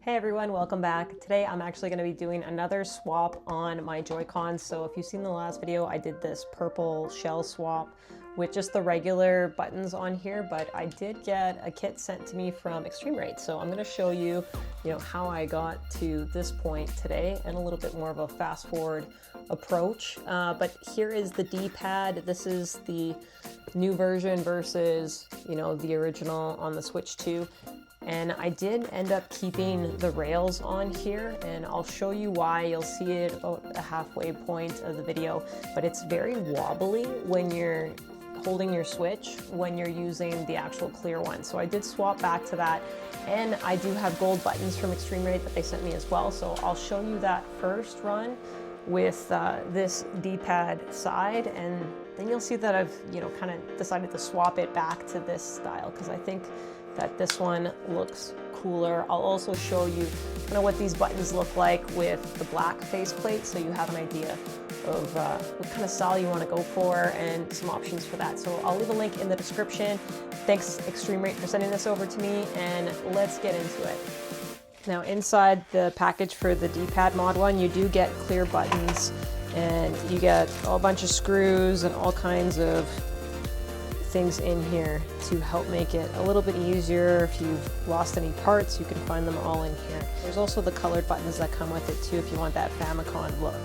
Hey everyone, welcome back. Today I'm actually going to be doing another swap on my Joy-Cons. So if you've seen the last video, I did this purple shell swap with just the regular buttons on here, but I did get a kit sent to me from eXtremeRate. So I'm going to show you, how I got to this point today and a little bit more of a fast forward approach. But here is the D-pad. This is the new version versus, the original on the Switch 2. And I did end up keeping the rails on here, and I'll show you why. You'll see it about the halfway point of the video, but it's very wobbly when you're holding your Switch when you're using the actual clear one. So I did swap back to that, and I do have gold buttons from eXtremeRate that they sent me as well. So I'll show you that first run with this D-pad side, and then you'll see that I've kind of decided to swap it back to this style because I think that this one looks cooler. I'll also show you kind of what these buttons look like with the black faceplate, so you have an idea of what kind of style you want to go for and some options for that. So I'll leave a link in the description. Thanks eXtremeRate for sending this over to me, and let's get into it. Now inside the package for the D-pad Mod 1, you do get clear buttons, and you get a bunch of screws and all kinds of things in here to help make it a little bit easier. If you've lost any parts, you can find them all in here. There's also the colored buttons that come with it too if you want that Famicom look.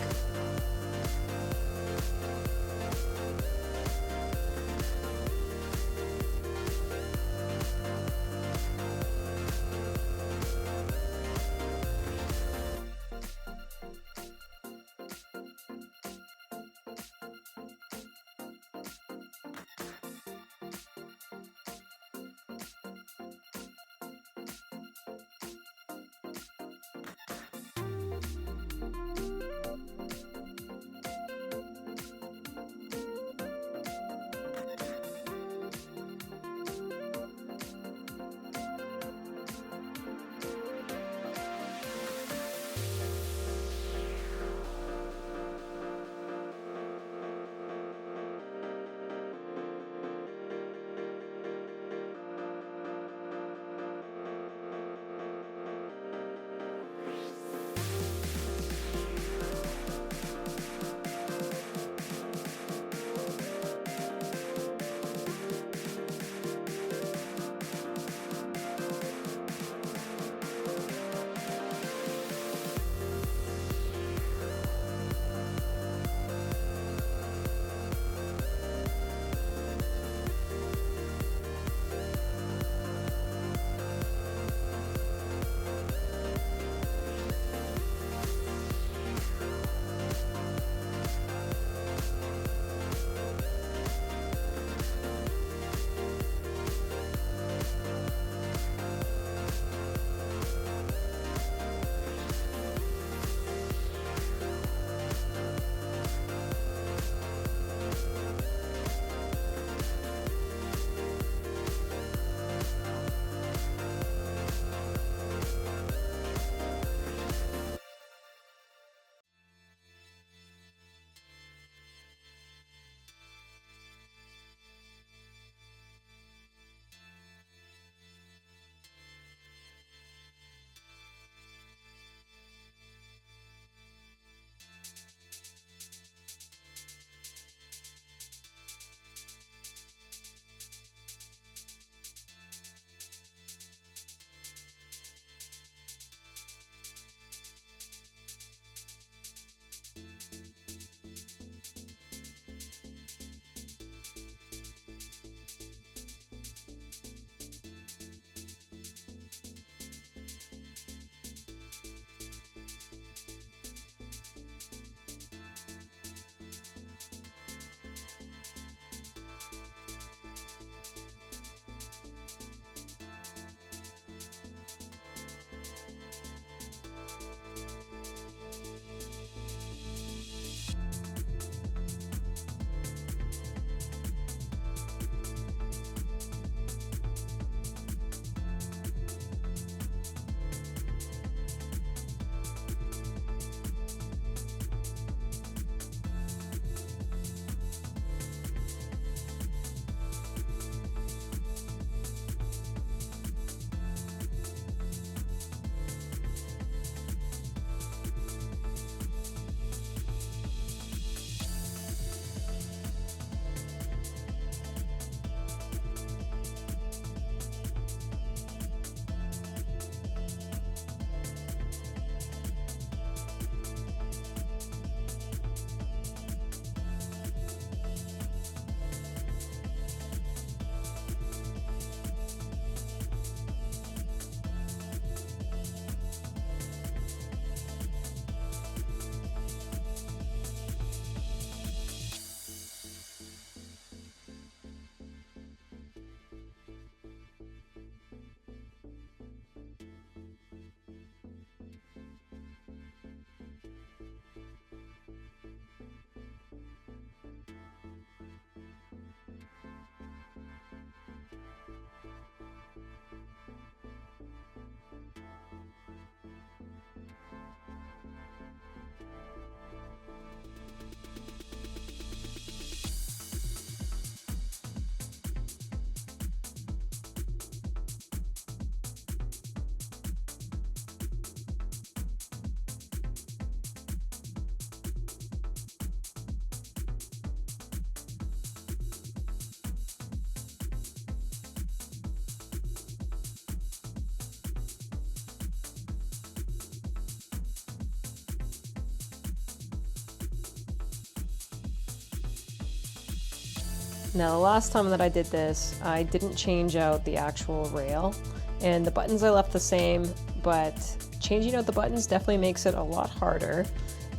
Now the last time that I did this, I didn't change out the actual rail, and the buttons I left the same, but changing out the buttons definitely makes it a lot harder,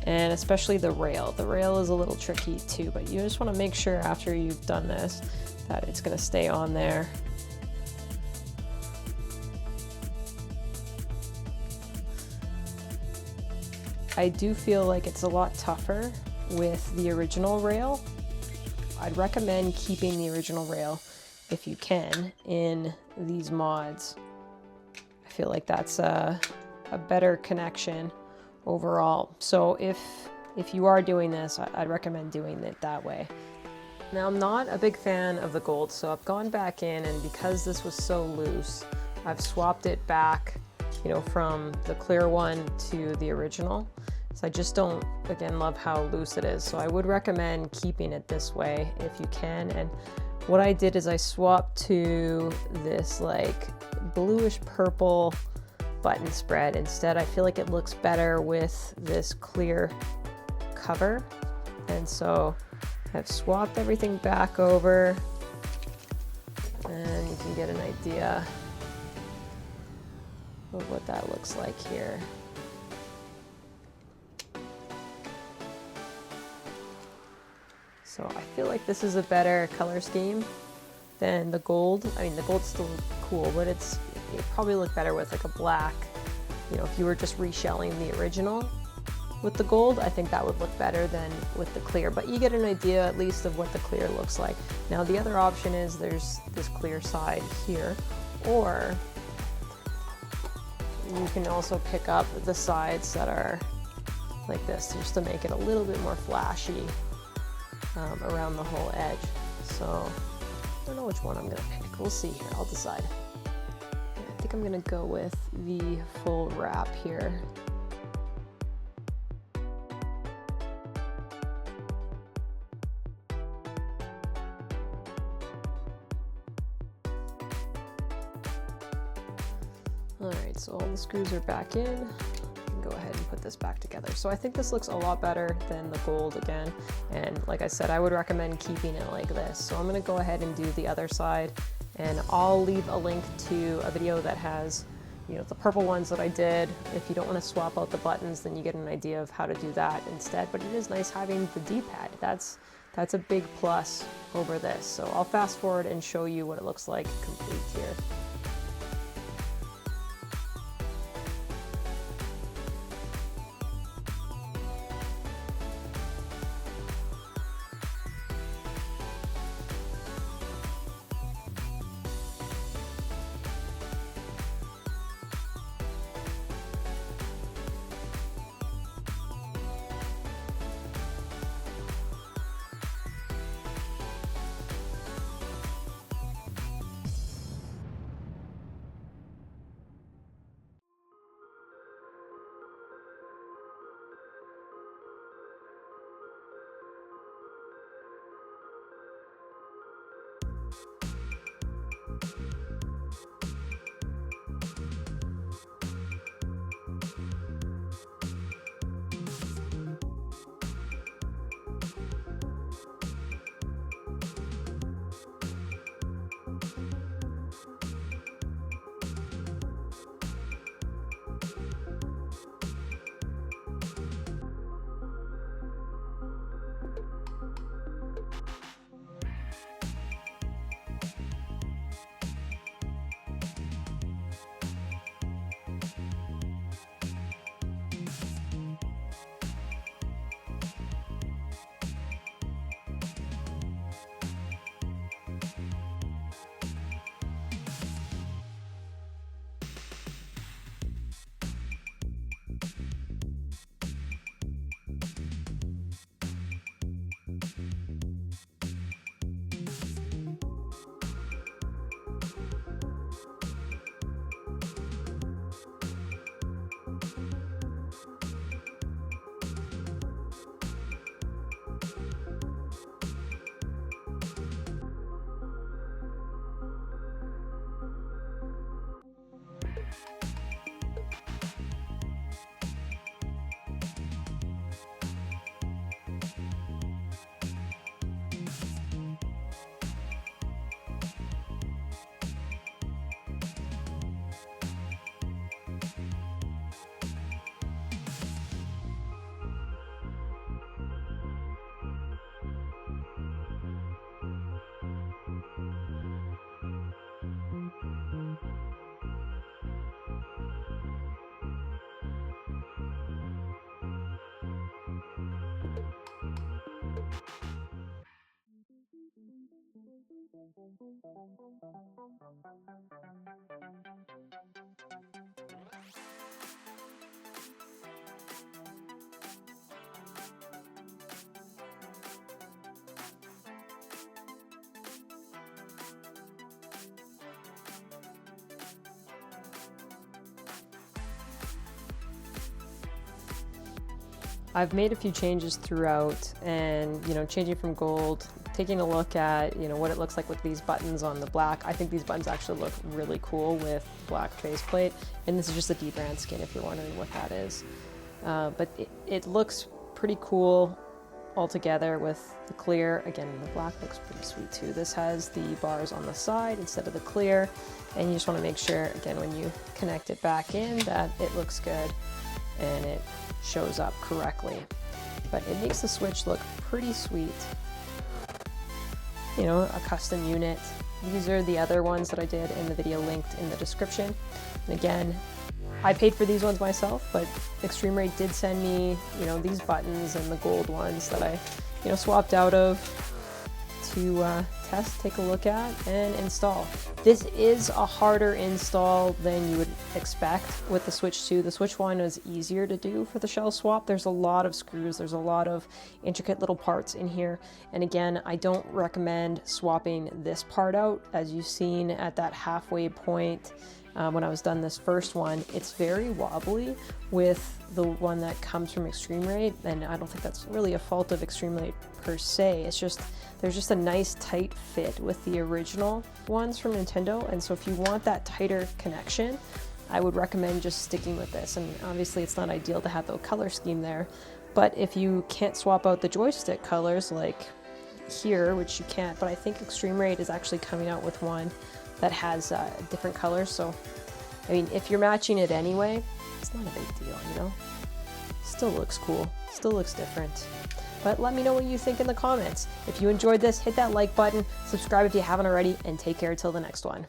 and especially the rail. The rail is a little tricky too, but you just want to make sure after you've done this that it's going to stay on there. I do feel like it's a lot tougher with the original rail. I'd recommend keeping the original rail if you can in these mods. I feel like that's a better connection overall. So if you are doing this, I'd recommend doing it that way. Now I'm not a big fan of the gold, so I've gone back in, and because this was so loose, I've swapped it back, you know, from the clear one to the original. So I just don't, again, love how loose it is. So I would recommend keeping it this way if you can. And what I did is I swapped to this like bluish purple button spread instead. I feel like it looks better with this clear cover. And so I've swapped everything back over, and you can get an idea of what that looks like here. So I feel like this is a better color scheme than the gold. I mean, the gold's still cool, but it probably look better with like a black, you know, if you were just reshelling the original with the gold, I think that would look better than with the clear, but you get an idea at least of what the clear looks like. Now the other option is there's this clear side here, or you can also pick up the sides that are like this just to make it a little bit more flashy around the whole edge. So I don't know which one I'm gonna pick. We'll see here, I'll decide. I think I'm gonna go with the full wrap here. Alright, so all the screws are back in. Go ahead and put this back together. So I think this looks a lot better than the gold again. And like I said, I would recommend keeping it like this. So I'm gonna go ahead and do the other side, and I'll leave a link to a video that has, you know, the purple ones that I did. If you don't want to swap out the buttons, then you get an idea of how to do that instead. But it is nice having the D-pad. That's a big plus over this. So I'll fast forward and show you what it looks like complete here. I've made a few changes throughout, and changing from gold, taking a look at what it looks like with these buttons on the black. I think these buttons actually look really cool with black faceplate, and this is just a dbrand skin if you're wondering what that is. But it looks pretty cool altogether with the clear. Again, the black looks pretty sweet too. This has the bars on the side instead of the clear, and you just want to make sure, again, when you connect it back in, that it looks good and it shows up correctly. But it makes the switch look pretty sweet. A custom unit. These are the other ones that I did in the video linked in the description. And again, I paid for these ones myself, but eXtremeRate did send me, these buttons and the gold ones that I, swapped out of to test, take a look at, and install. This is a harder install than you would expect with the Switch 2. The Switch 1 was easier to do for the shell swap. There's a lot of screws, there's a lot of intricate little parts in here. And again, I don't recommend swapping this part out. As you've seen at that halfway point, when I was done this first one, it's very wobbly with the one that comes from eXtremeRate, and I don't think that's really a fault of eXtremeRate per se. It's just there's just a nice tight fit with the original ones from Nintendo, and so if you want that tighter connection, I would recommend just sticking with this. And obviously it's not ideal to have the color scheme there, but if you can't swap out the joystick colors like here, which you can't, but I think eXtremeRate is actually coming out with one that has different colors. So, I mean, if you're matching it anyway, it's not a big deal, Still looks cool, still looks different. But let me know what you think in the comments. If you enjoyed this, hit that like button, subscribe if you haven't already, and take care until the next one.